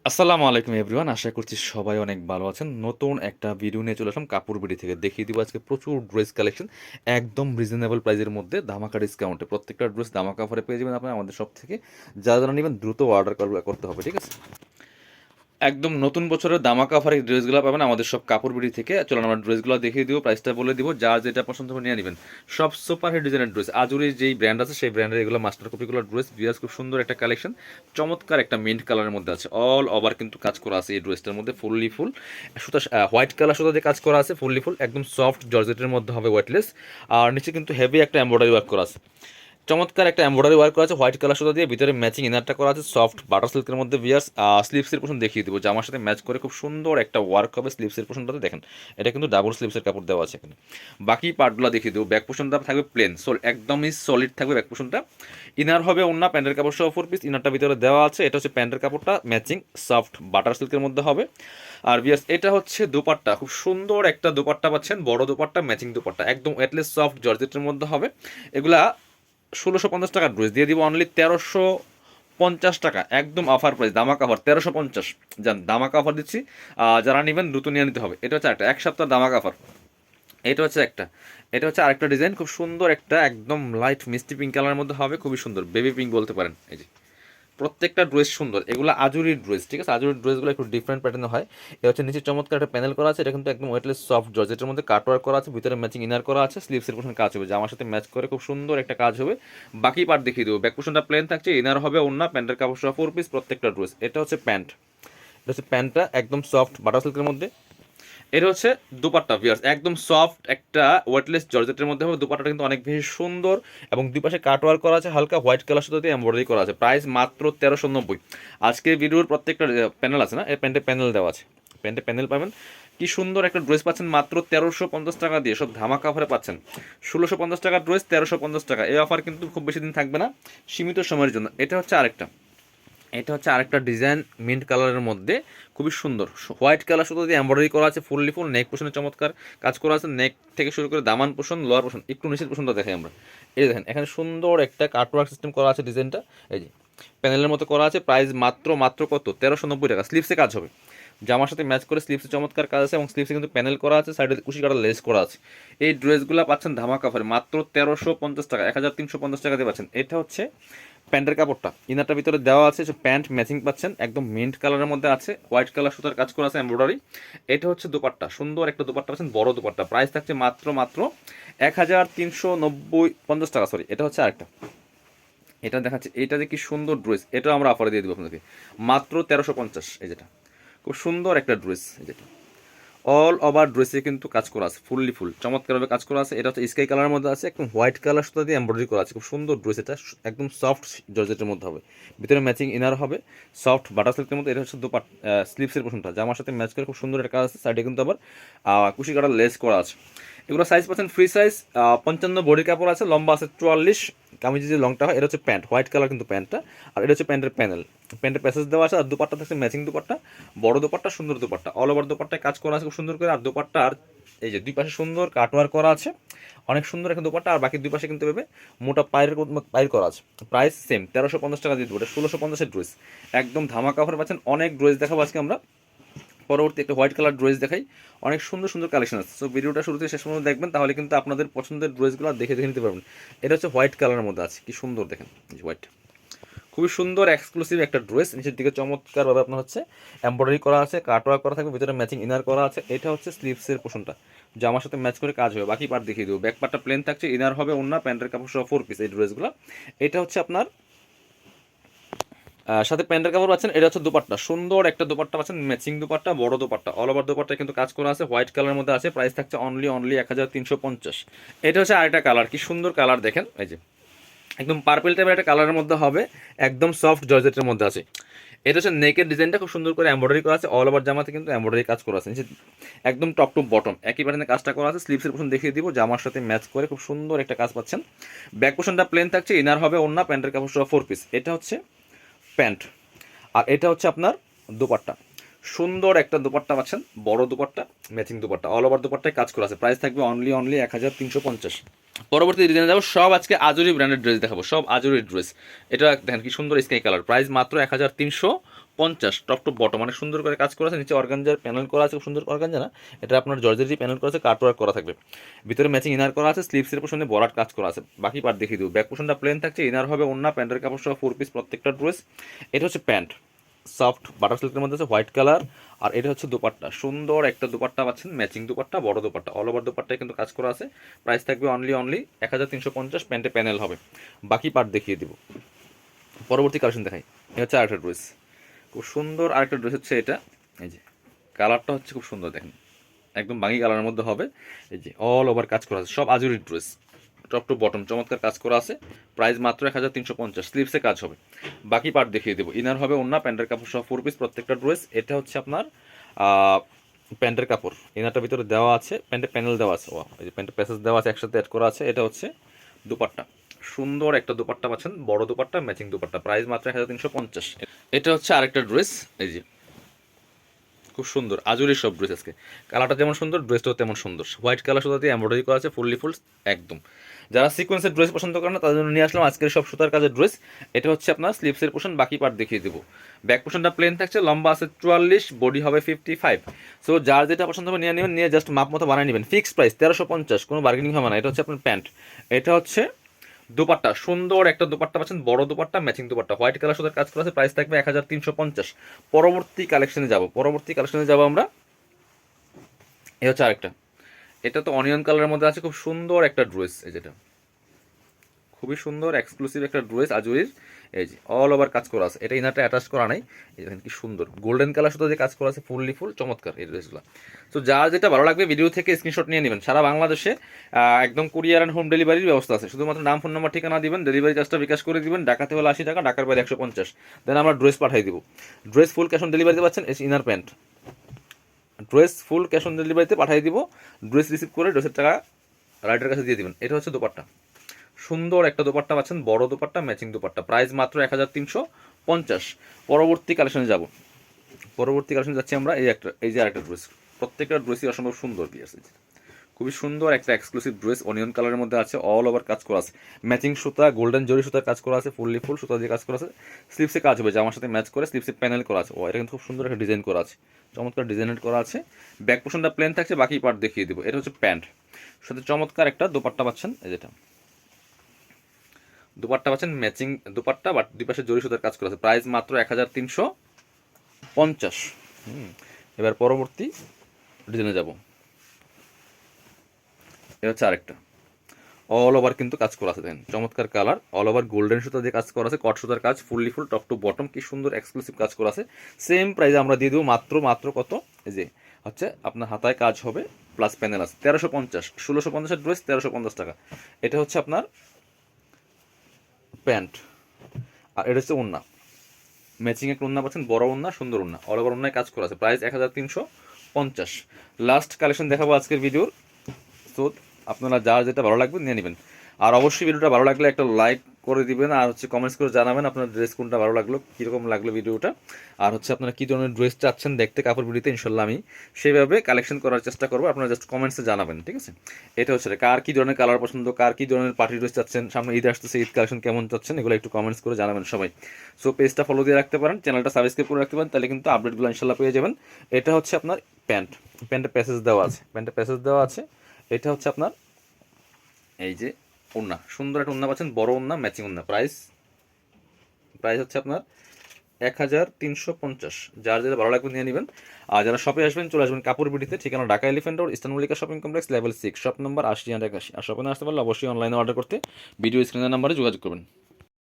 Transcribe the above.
আসসালামু আলাইকুম এভরিওয়ান, আশা করছি সবাই অনেক ভালো আছেন। নতুন একটা ভিডিও নিয়ে চলে আসলাম কাপড় বিডি থেকে। দেখিয়ে দিব আজকে প্রচুর ড্রেস কালেকশন একদম রিজনেবল প্রাইসের মধ্যে, ধামাকা ডিসকাউন্টে। প্রত্যেকটা ড্রেস ধামাকা অফারে পেয়ে যাবেন আপনারা আমাদের সব থেকে। যারা যারা নেবেন দ্রুত অর্ডার করতে হবে, ঠিক আছে? একদম নতুন বছরের দামাকা অফারে ড্রেসগুলো পাবেন আমাদের সব কাপড় বিড়ি থেকে। চলুন আমরা ড্রেসগুলো দেখিয়ে দিব, প্রাইসটা বলে দিব, যার যেটা পছন্দ হবে নিয়ে নেবেন। সব সুপার হিট ডিজাইনের ড্রেস, আজুরি যেই ব্র্যান্ড আছে সেই ব্র্যান্ডের এগুলো মাস্টার কপিগুলো ড্রেস। বিয়াস খুব সুন্দর একটা কালেকশন, চমৎকার একটা মিন্ট কালারের মধ্যে আছে। অল ওভার কিন্তু কাজ করা আছে এই ড্রেসটার মধ্যে, ফুললি ফুল সুতা, হোয়াইট কালার সুতা দিয়ে কাজ করা আছে, ফুললি ফুল একদম সফট জর্জেটের মধ্যে হবে, ওয়েটলেস। আর নিচে কিন্তু হেভি একটা এমব্রয়ডারি ওয়ার্ক করা আছে, চমৎকার একটা এমব্রয়ডারি ওয়ার্ক করা আছে হোয়াইট কালার সুতা দিয়ে, ভিতরে ম্যাচিং ইনারটা করা আছে সফট বাটার সিল্কের মধ্যে। বিয়ার্স স্লিভসের পোর্শন দেখিয়ে দিব, জামার সাথে ম্যাচ করে খুব সুন্দর একটা ওয়ার্ক হবে স্লিভসের পোর্শনটাতে। দেখেন এটা কিন্তু ডাবল স্লিভসের কাপড় দেওয়া আছে এখানে। বাকি পার্টগুলো দেখিয়ে দেবো। ব্যাক পোর্শনটা থাকবে প্লেন, একদমই সলিড থাকবে ব্যাক পোর্শনটা। ইনার হবে অন্য প্যান্টের কাপড় সহ 4 পিস, ইনারটা ভিতরে দেওয়া আছে। এটা হচ্ছে প্যান্টের কাপড়টা ম্যাচিং সফট বাটার সিল্কের মধ্যে হবে। আর বিয়ার্স এটা হচ্ছে দোপাট্টা, খুব সুন্দর একটা দোপাট্টা পাচ্ছেন, বড় দোপাট্টা, ম্যাচিং দোপাট্টা, একদম ওয়েটলেস সফট জর্জেটের মধ্যে হবে। এগুলা 1650 টাকার ড্রেস দিয়ে দিব অনলি 1350 টাকা, একদম অফার প্রাইস, দামাক অফার 1350। জান দামাক অফার দিচ্ছি, যারা নেবেন দ্রুত নিয়ে নিতে হবে। এটা হচ্ছে একটা এক সপ্তাহ দামাক অফার। এটা হচ্ছে একটা, এটা হচ্ছে আরেকটা ডিজাইন, খুব সুন্দর একটা একদম লাইট মিষ্টি পিঙ্ক কালারের মধ্যে হবে, খুবই সুন্দর, বেবি পিঙ্ক বলতে পারেন। এই যে প্রত্যেকটা ড্রেস সুন্দর, এগুলো আজুরির ড্রেস, ঠিক আছে? আজুরির ড্রেসগুলো একটু ডিফারেন্ট প্যাটার্নে হয়। এটা হচ্ছে নিচে চমৎকার একটা প্যানেল করা আছে, এটা কিন্তু একদম ওয়েটলেস সফট জর্জেটের মধ্যে কাটওয়ার্ক করা আছে, ভিতরে ম্যাচিং ইনার করা আছে, স্লিভসের পোর্শন কাজ হবে, জামার সাথে ম্যাচ করে খুব সুন্দর একটা কাজ হবে। বাকি পার্ট দেখিয়ে দেবো। ব্যাক পোর্শনটা প্লেন থাকছে, ইনার হবে অন্য প্যান্টের কাপড় সহ 4 পিস প্রত্যেকটা ড্রেস। এটা হচ্ছে প্যান্ট, এটা হচ্ছে প্যান্টটা একদম সফট বাটার সিল্কের মধ্যে। এটা হচ্ছে দুপাট্টা ভিউয়ার্স, একদম সফট একটা ওয়েটলেস জর্জেটের মধ্যে হবে। দুপাট্টাটা কিন্তু অনেক বেশি সুন্দর এবং দুই পাশে কাট ওয়ার্ক করা আছে, হালকা হোয়াইট কালার সাথে এমব্রয়ডারি করা আছে। প্রাইস মাত্র 1390। আজকের ভিডিওর প্রত্যেকটা প্যানেল আছে না, এই প্যান্টে প্যানেল দেওয়া আছে, প্যান্টে প্যানেল পাবেন। কি সুন্দর একটা ড্রেস পাচ্ছেন মাত্র 1350 টাকা দিয়ে, সব ধামাকা অফারে পাচ্ছেন। 1650 টাকার ড্রেস 1350 টাকা, এই অফার কিন্তু খুব বেশি দিন থাকবে না, সীমিত সময়ের জন্য। এটা হচ্ছে আরেকটা, এটা হচ্ছে আরেকটা ডিজাইন মিন্ট কালারের মধ্যে, খুবই সুন্দর হোয়াইট কালার শুধু দিয়ে এমব্রয়ডারি করা আছে, ফুললি ফুল নেক পোর্শনে চমৎকার কাজ করা আছে। নেক থেকে শুরু করে দামান পোর্শন, লোয়ার পোর্শন, একটু নিচের পোর্শনটা দেখাই আমরা। এই দেখেন এখানে সুন্দর একটা কাটওয়ার্ক সিস্টেম করা আছে, ডিজাইনটা এই যে প্যানেলের মতো করা আছে। প্রাইস মাত্র মাত্র কত, 1390 টাকা। স্লিভসে কাজ হবে, জামার সাথে ম্যাচ করে স্লিভসে চমৎকার কাজ আছে এবং স্লিভসে কিন্তু প্যানেল করা আছে, সাইডে কুশি কাটা লেস করা আছে। এই ড্রেসগুলো পাচ্ছেন ধামাকা অফারে মাত্র 1350 টাকা, 1350 টাকা দিয়ে পাচ্ছেন। এটা হচ্ছে প্যান্টের কাপড়টা, ইনারটার ভিতরে দেওয়া আছে, প্যান্ট ম্যাচিং পাচ্ছেন, একদম মিন্ট কালারের মধ্যে আছে, হোয়াইট কালার সুতার কাজ করা আছে এমব্রয়ডারি। এটা হচ্ছে দোপাট্টা, সুন্দর একটা দোপাট্টা পাচ্ছেন, বড় দোপাট্টা। প্রাইস থাকছে মাত্র মাত্র 1350 টাকা। সরি, এটা হচ্ছে আরেকটা, এটা দেখাচ্ছে, এটা যে কি সুন্দর ড্রেস, এটা আমরা অফারে দিয়ে দেবো আপনাকে মাত্র 1350। এই যেটা খুব সুন্দর একটা ড্রেস, এই যেটা অল ওভার ড্রেসে কিন্তু কাজ করা আছে, ফুললি ফুল চমৎকারভাবে কাজ করা আছে। এটা হচ্ছে স্কাই কালারের মধ্যে আছে, একদম হোয়াইট কালার সুতা দিয়ে এমব্রয়ডারি করা আছে, খুব সুন্দর ড্রেস। এটা একদম সফট জর্জেটের মধ্যে হবে, ভিতরে ম্যাচিং ইনার হবে সফট বাটার সিল্কের মধ্যে। এটা হচ্ছে স্লিভসের পোর্শনটা, জামার সাথে ম্যাচ করে খুব সুন্দর একটা কাজ আছে। সাইডে কিন্তু আবার কুশি কাটার লেস করা আছে। এগুলো সাইজ পাচ্ছেন ফ্রি সাইজ, 55 বডি কাপড় আছে, লম্বা আছে 44, কামিজে যে লংটা হয়। এটা হচ্ছে প্যান্ট, হোয়াইট কালার কিন্তু প্যান্টটা। আর এটা হচ্ছে প্যান্টের প্যানেল, প্যান্টের প্যাসেজ দেওয়া আছে। আর দুপাট্টা থাকছে ম্যাচিং দুপাট্টা, বড় দুপাট্টা, সুন্দর দুপাট্টা, অল ওভার দুপাট্টায় কাজ করা আছে খুব সুন্দর করে। আর দুপাট্টার এই যে দুই পাশে সুন্দর কাটওয়ার করা আছে, অনেক সুন্দর একটা দুপাট্টা। আর বাকি দুই পাশে কিন্তু ভেবে মোটা পায়ের করা আছে। প্রাইস সেম 1350 টাকা দিয়ে দেবো। এটা 1650-এর ড্রেস, একদম ধামাকা অফারে পাচ্ছেন। অনেক ড্রেস দেখাবো আজকে আমরা, পরবর্তী একটা হোয়াইট কালার ড্রেস দেখাই, অনেক সুন্দর সুন্দর কালেকশন আছে। সো ভিডিওটা শুরুতে শেষ পর্যন্ত দেখবেন, তাহলে কিন্তু আপনাদের পছন্দের ড্রেসগুলো দেখে দেখে নিতে পারবেন। এটা হচ্ছে হোয়াইট কালারের মধ্যে আছে, কি সুন্দর দেখেন, হোয়াইট, খুবই সুন্দর এক্সক্লুসিভ একটা ড্রেস। নিচের দিকে চমৎকারভাবে আপনার হচ্ছে এমব্রয়ডারি করা আছে, কাটওয়ার্ক করা থাকবে, ভিতরে ম্যাচিং ইনার করা আছে। এটা হচ্ছে স্লিভসের পোর্শনটা, জামার সাথে ম্যাচ করে কাজ হবে। বাকি পার্ট দেখিয়ে দেবো। ব্যাক পার্টটা প্লেন থাকছে, ইনার হবে অন্য প্যান্টের কাপড় সহ 4 পিস এই ড্রেসগুলো। এটা হচ্ছে আপনার সাথে প্যান্টের কাপড় পাচ্ছেন। এটা হচ্ছে দুপাট্টা, সুন্দর একটা দুপাট্টা পাচ্ছেন, ম্যাচিং দুপাট্টা, বড় দুপাট্টা, অল ওভার দুপাট্টা কিন্তু কাজ করা আছে, হোয়াইট কালারের মধ্যে আছে। প্রাইস থাকছে অনলি 1350। এটা হচ্ছে আরেকটা কালার, কি সুন্দর কালার দেখেন, এই যে একদম পার্পল টাইপের একটা কালারের মধ্যে হবে, একদম সফট জর্জেটের মধ্যে আছে। এটা হচ্ছে নেকের ডিজাইনটা খুব সুন্দর করে এমব্রয়ডারি করা আছে, অল ওভার জামাতে কিন্তু এমব্রয়ডারি কাজ করা আছে। নিচে একদম টপ টু বটম একই প্যাটার্নে কাজটা করা আছে। স্লিভসের পোর্শন দেখিয়ে দিব, জামার সাথে ম্যাচ করে খুব সুন্দর একটা কাজ পাচ্ছেন। ব্যাক পোর্শনটা প্লেন থাকছে, ইনার হবে অন্য প্যান্টের কাপড় সহ 4 পিস। এটা হচ্ছে প্যান্ট, আর এটা হচ্ছে আপনার দোপাট্টা, সুন্দর একটা দোপাট্টা পাচ্ছেন, বড় dupatta, matching dupatta, all over দোপাট্টায় কাজ করা আছে। প্রাইস থাকবে অনলি 1350। পরবর্তী ডিজাইনে যাবো, সব আজকে আজুরি ব্র্যান্ডের ড্রেস দেখাবো, সব আজুরি ড্রেস। এটা দেখেন কি সুন্দর স্কাই কালার, প্রাইস মাত্র 50 টপ টু বটম অনেক সুন্দর করে কাজ করা আছে, নিচে অর্গানজার প্যানেল করা আছে, খুব সুন্দর অর্গানজা না, এটা আপনার জর্জেরি প্যানেল করা আছে, কাট ওয়ার্ক করা থাকবে, ভিতরে ম্যাচিং ইনার করা আছে, স্লিভসের পোশনে বরাট কাজ করা আছে। বাকি পার্ট দেখিয়ে দেবো। ব্যাক পোশনটা প্লেন থাকছে, ইনার হবে ওন্না, প্যান্টের কাপড় সহ 4 পিস প্রত্যেকটা ড্রেস। এটা হচ্ছে প্যান্ট, সফট বাটার সিল্কের মধ্যে আছে, হোয়াইট কালার। আর এটা হচ্ছে দুপাট্টা, সুন্দর একটা দুপাট্টা পাচ্ছেন, ম্যাচিং দুপাট্টা, বড় দুপাট্টা, অল ওভার দুপাট্টায় কিন্তু কাজ করা আছে। প্রাইস থাকবে অনলি 1350, প্যান্টে প্যানেল হবে। বাকি পার্ট দেখিয়ে দিব। পরবর্তী কালেকশন দেখাই। এটা হচ্ছে আরেকটা ড্রেস, খুব সুন্দর আরেকটা ড্রেস হচ্ছে এটা। এই যে কালারটা হচ্ছে খুব সুন্দর, দেখেন একদম বাঙি কালারের মধ্যে হবে। এই যে অল ওভার কাজ করা আছে, সব আজুরি ড্রেস, টপ টু বটম চমৎকার কাজ করা আছে। প্রাইস মাত্র 1350, স্লিভসে কাজ হবে। বাকি পার্ট দেখিয়ে দেবো। ইনার হবে ওন্না, প্যান্টের কাপড় সহ 4 পিস প্রত্যেকটা ড্রেস। এটা হচ্ছে আপনার প্যান্টের কাপড়, ইনারটার ভিতরে দেওয়া আছে, প্যান্টের প্যানেল দেওয়া আছে, এই যে প্যান্টের প্যাসেজ দেওয়া আছে, একসাথে অ্যাড করা আছে। এটা হচ্ছে দুপাট্টা, সুন্দর একটা দুপাট্টা পাচ্ছেন, বড় দুপাট্টা, ম্যাচিং দুপাট্টা, প্রাইস মাত্র 1350। এটা হচ্ছে আরেকটা ড্রেস, এই যে খুব সুন্দর আজুরি সব ড্রেস। আজকে কালারটা যেমন সুন্দর, ড্রেসটাও তেমন সুন্দর, হোয়াইট কালার সুতা দিয়ে এমব্রয়ডারি করা আছে, ফুললি ফুল একদম। যারা সিকোয়েন্সের ড্রেস পছন্দ করেন না তাদের জন্য নিয়ে আসলাম আজকের সব সুতার কাজের ড্রেস। এটা হচ্ছে আপনার স্লিভসের পোর্শন, বাকি পার্ট দেখিয়ে দেবো। ব্যাক পোর্শনটা প্লেন থাকছে, লম্বা আছে 44, বডি হবে 55। সো যার যেটা পছন্দ হবে নিয়ে নেবেন, নিয়ে জাস্ট মাপ মতো বানিয়ে নেবেন। ফিক্স প্রাইস 1350, কোনো বার্গেনিং হবে না। এটা হচ্ছে আপনার প্যান্ট। এটা হচ্ছে দুপাট্টা, সুন্দর একটা দুপাট্টা পাচ্ছেন, বড় dupatta, matching dupatta, white colour সুতার কাজ করা আছে। প্রাইস থাকবে 1350। পরবর্তী কালেকশনে যাব আমরা। এই হচ্ছে আরেকটা, এটা তো অনিয়ন কালারের মধ্যে আছে, খুব সুন্দর একটা ড্রেস। এই যেটা খুবই সুন্দর এক্সক্লুসিভ একটা ড্রেস আজুরির। এই যে অল ওভার কাজ করা আছে, এটা ইনারটা অ্যাটাচ করা নাই। এই দেখেন কি সুন্দর গোল্ডেন কালার সুতো যে কাজ করা আছে, ফুললি ফুল চমৎকার এই ড্রেসগুলো। তো যার যেটা ভালো লাগবে ভিডিও থেকে স্ক্রিনশট নিয়ে নেবেন। সারা বাংলাদেশে একদম কুরিয়ার অ্যান্ড হোম ডেলিভারির ব্যবস্থা আছে। শুধুমাত্র নাম, ফোন নাম্বার, ঠিকানা দিবেন, ডেলিভারি চার্জটা বিকাশ করে দিবেন। ঢাকাতে হলে 80 টাকা, ঢাকার বাইরে 150। দেন আমরা ড্রেস পাঠিয়ে দিব। ড্রেস ফুল ক্যাশ অন ডেলিভারিতে পাচ্ছেন। Inner pant dress full cash on ডেলিভারিতে পাঠিয়ে দিব। ড্রেস রিসিভ করে ড্রেসের টাকা রাইডারের কাছে দিয়ে দিবেন। এটা হচ্ছে দোপাট্টা, সুন্দর একটা দোপাট্টা পাচ্ছেন, বড় দোপাট্টা, ম্যাচিং দোপাট্টা, প্রাইস মাত্র 1350। পরবর্তী কালেকশনে যাচ্ছি আমরা। এই যে আরেকটা ড্রেস, প্রত্যেকটা ড্রেসই অসম্ভব সুন্দর দিয়ে আছে, খুবই সুন্দর একটা এক্সক্লুসিভ ড্রেস, অনিয়ন কালারের মধ্যে আছে, অল ওভার কাজ করা আছে, ম্যাচিং সুতা, গোল্ডেন জরি সুতার কাজ করা আছে, ফুললি ফুল সুতা দিয়ে কাজ করা আছে। স্লিপসে কাজ হবে, জামার সাথে ম্যাচ করে স্লিপসে প্যানেল করা আছে। এটা কিন্তু খুব সুন্দর একটা ডিজাইন করা আছে, চমৎকার ডিজাইনের করা আছে। ব্যাক পোর্শনটা প্লেন থাকছে, বাকি পার্ট দেখিয়ে দিব। এটা হচ্ছে প্যান্ট, সাথে চমৎকার একটা দোপাট্টা পাচ্ছেন। এই যেটা দুপাট্টা পাচ্ছেন, ম্যাচিং দুপাট্টা, বাট দুই পাশে জরি সুতার কাজ করা আছে। প্রাইস মাত্র 1350। এবার পরবর্তী ডিজাইনে যাব। এটা হচ্ছে আরেকটা, অল ওভার কিন্তু কাজ করা আছে, দেখেন চমৎকার কালার, অল ওভার গোল্ডেন সুতা দিয়ে কাজ করা আছে, কট সুতার কাজ, fully full top to bottom, কি সুন্দর এক্সক্লুসিভ কাজ করা আছে। সেম প্রাইসে আমরা দিয়ে দেবো মাত্র কত, এই যে হচ্ছে আপনার হাতায় কাজ হবে প্লাস প্যানেল আছে, 1350। 1650 ড্রেস 1350 টাকা। এটা হচ্ছে আপনার প্যান্ট, আর এটা হচ্ছে ওন্না, ম্যাচিং একটা ওন্না পাচ্ছেন, বড় ওন্না, সুন্দর ওন্না, অল ওভার ওন্নায় কাজ করা আছে। প্রাইস 1350। লাস্ট কালেকশন দেখাবো আজকের ভিডিওর। তো আপনারা যার যেটা ভালো লাগবে নিয়ে নেবেন। আর অবশ্যই ভিডিওটা ভালো লাগলে একটা লাইক করে দিবেন, আর হচ্ছে কমেন্টস করে জানাবেন আপনার ড্রেস কোনটা ভালো লাগলো, কীরকম লাগলো ভিডিওটা, আর হচ্ছে আপনারা কী ধরনের ড্রেস চাচ্ছেন দেখতে কাপড় ভিডিওতে। ইনশাল্লাহ আমি সেইভাবে কালেকশন করার চেষ্টা করবো, আপনারা জাস্ট কমেন্টসে জানাবেন, ঠিক আছে। এটা হচ্ছে কার কী ধরনের কালার পছন্দ, কার কী ধরনের পার্টি ড্রেস চাচ্ছেন, সামনে ঈদ আসতেছে, ঈদ কালেকশন কেমন চাচ্ছেন, এগুলো একটু কমেন্টস করে জানাবেন সবাই। সো পেজটা ফলো দিয়ে রাখতে পারেন, চ্যানেলটা সাবস্ক্রাইব করে রাখতে পারেন, তাহলে কিন্তু আপডেটগুলো ইনশাল্লাহ পেয়ে যাবেন। এটা হচ্ছে আপনার প্যান্টের প্যাসেজ দেওয়া আছে। এটা হচ্ছে আপনার এই যে ওন্না, সুন্দর একটা ওন্না পাচ্ছেন, বড় ওন্না, ম্যাচিং ওন্না। প্রাইস হচ্ছে আপনার 1350। যার যেটা ভালো লাগবে নিয়ে নেবেন। আর যারা শপে আসবেন চলে আসবেন কাপড় বিডিতে, ঠিকানা Dhaka elephant road, eastern Mallika shopping complex, level 6, shop number 80 আর 81। আর শপে না আসতে পারলে অবশ্যই অনলাইনে অর্ডার করতে ভিডিও স্ক্রিনের নাম্বারে যোগাযোগ করবেন।